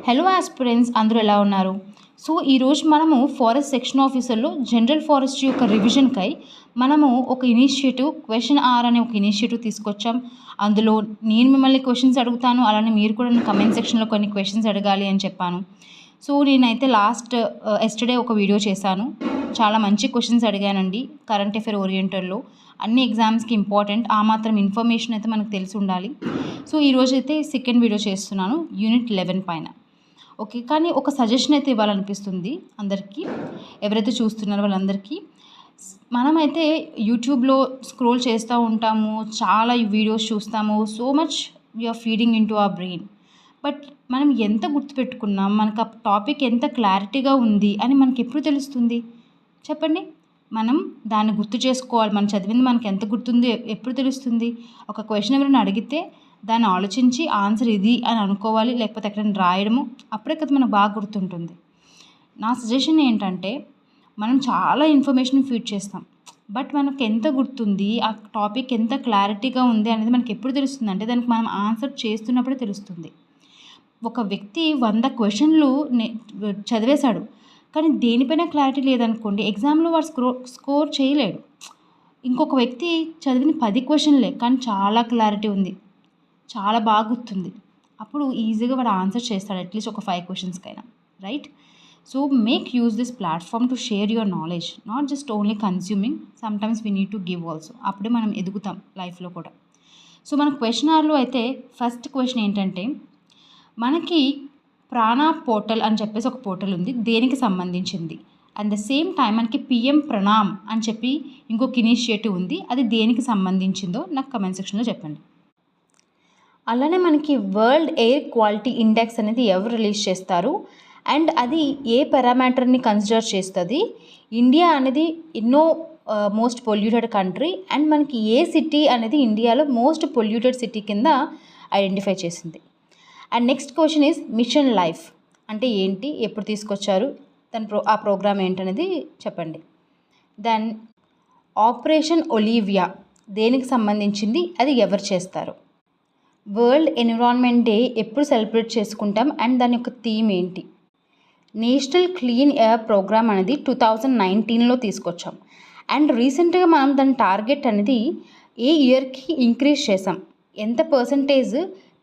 Hello aspirants, అందరూ ఎలా ఉన్నారు? సో ఈరోజు మనము ఫారెస్ట్ సెక్షన్ ఆఫీసర్లో జనరల్ ఫారెస్ట్రీ యొక్క రివిజన్కై మనము ఒక ఇనిషియేటివ్ క్వశ్చన్ అనే ఒక ఇనిషియేటివ్ తీసుకొచ్చాం. అందులో నేను మిమ్మల్ని క్వశ్చన్స్ అడుగుతాను, అలానే మీరు కూడా నా కమెంట్ సెక్షన్లో కొన్ని క్వశ్చన్స్ అడగాలి అని చెప్పాను. సో నేనైతే ఎస్టర్డే ఒక వీడియో చేశాను. చాలా మంచి క్వశ్చన్స్ అడిగానండి. కరెంట్ అఫేర్ ఓరియంటెడ్లో అన్ని ఎగ్జామ్స్కి ఇంపార్టెంట్, ఆ మాత్రం ఇన్ఫర్మేషన్ అయితే మనకు తెలిసి ఉండాలి. సో ఈరోజైతే సెకండ్ వీడియో చేస్తున్నాను యూనిట్ 11 పైన. ఓకే, కానీ ఒక సజెషన్ అయితే ఇవ్వాలనిపిస్తుంది అందరికీ, ఎవరైతే చూస్తున్నారో వాళ్ళందరికీ. మనమైతే యూట్యూబ్లో స్క్రోల్ చేస్తూ ఉంటాము, చాలా వీడియోస్ చూస్తాము. So much we are feeding into our brain. But మనం ఎంత గుర్తుపెట్టుకున్నాం, మనకు ఆ టాపిక్ ఎంత క్లారిటీగా ఉంది అని మనకి ఎప్పుడు తెలుస్తుంది చెప్పండి? మనం దాన్ని గుర్తు చేసుకోవాలి. మనం చదివింది మనకి ఎంత గుర్తుంది ఎప్పుడు తెలుస్తుంది? ఒక క్వశ్చన్ ఎవరైనా అడిగితే దాన్ని ఆలోచించి ఆన్సర్ ఇది అని అనుకోవాలి, లేకపోతే ఎక్కడైనా రాయడము, అప్పుడే కదా మనకు బాగా గుర్తుంటుంది. నా సజెషన్ ఏంటంటే, మనం చాలా ఇన్ఫర్మేషన్ ఫీడ్ చేస్తాం, బట్ మనకు ఎంత గుర్తుంది, ఆ టాపిక్ ఎంత క్లారిటీగా ఉంది అనేది మనకి ఎప్పుడు తెలుస్తుంది అంటే దానికి మనం ఆన్సర్ చేస్తున్నప్పుడే తెలుస్తుంది. ఒక వ్యక్తి 100 క్వశ్చన్లు చదివేశాడు, కానీ దేనిపైన క్లారిటీ లేదనుకోండి, ఎగ్జామ్లో వాడు స్కోర్ చేయలేడు. ఇంకొక వ్యక్తి చదివిన 10 క్వశ్చన్లే, కానీ చాలా క్లారిటీ ఉంది, చాలా బాగా గుర్తుంది, అప్పుడు ఈజీగా వాడు ఆన్సర్ చేస్తాడు, అట్లీస్ట్ ఒక 5 క్వశ్చన్స్కైనా, right? So make use this platform to share your knowledge, not just only consuming, sometimes we need to give also. అప్పుడే మనం ఎదుగుతాం లైఫ్లో కూడా. సో మన క్వశ్చన్ ఆర్లో అయితే ఫస్ట్ క్వశ్చన్ ఏంటంటే, మనకి ప్రాణ పోర్టల్ అని చెప్పేసి ఒక పోర్టల్ ఉంది, దేనికి సంబంధించింది? అట్ ద సేమ్ టైం మనకి పిఎం ప్రణామ్ అని చెప్పి ఇంకొక ఇనిషియేటివ్ ఉంది, అది దేనికి సంబంధించిందో నాకు కమెంట్ సెక్షన్లో చెప్పండి. అలానే మనకి వరల్డ్ ఎయిర్ క్వాలిటీ ఇండెక్స్ అనేది ఎవరు రిలీజ్ చేస్తారు, అండ్ అది ఏ పారామీటర్ని కన్సిడర్ చేస్తుంది? ఇండియా అనేది ఎన్నో మోస్ట్ పొల్యూటెడ్ కంట్రీ, అండ్ మనకి ఏ సిటీ అనేది ఇండియాలో మోస్ట్ పొల్యూటెడ్ సిటీ కింద ఐడెంటిఫై చేసింది. And next question is mission life అంటే ఏంటి, ఎప్పుడు తీసుకొచ్చారు, ఆ ప్రోగ్రామ్ ఏంటనేది చెప్పండి. దెన్ ఆపరేషన్ ఒలీవియా దేనికి సంబంధించింది, అది ఎవరు చేస్తారు? వరల్డ్ ఎన్విరాన్మెంట్ డే ఎప్పుడు సెలబ్రేట్ చేసుకుంటాం, అండ్ దాని యొక్క థీమ్ ఏంటి? నేషనల్ క్లీన్ ఎయిర్ ప్రోగ్రామ్ అనేది 2019లో తీసుకొచ్చాం, అండ్ రీసెంట్గా మనం దాని టార్గెట్ అనేది ఏ ఇయర్కి ఇంక్రీజ్ చేసాం, ఎంత పర్సంటేజ్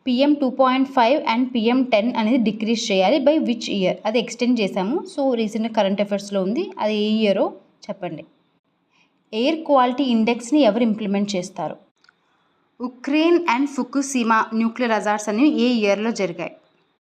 PM 2.5 అండ్ PM 10 అనేది డిక్రీజ్ చేయాలి, బై విచ్ ఇయర్ అది ఎక్స్టెండ్ చేసాము. సో రీసెంట్గా కరెంట్ అఫైర్స్లో ఉంది, అది ఏ ఇయరో చెప్పండి. ఎయిర్ క్వాలిటీ ఇండెక్స్ని ఎవరు ఇంప్లిమెంట్ చేస్తారు? Ukraine and Fukushima nuclear hazards అనేవి ఏ ఇయర్లో జరిగాయి?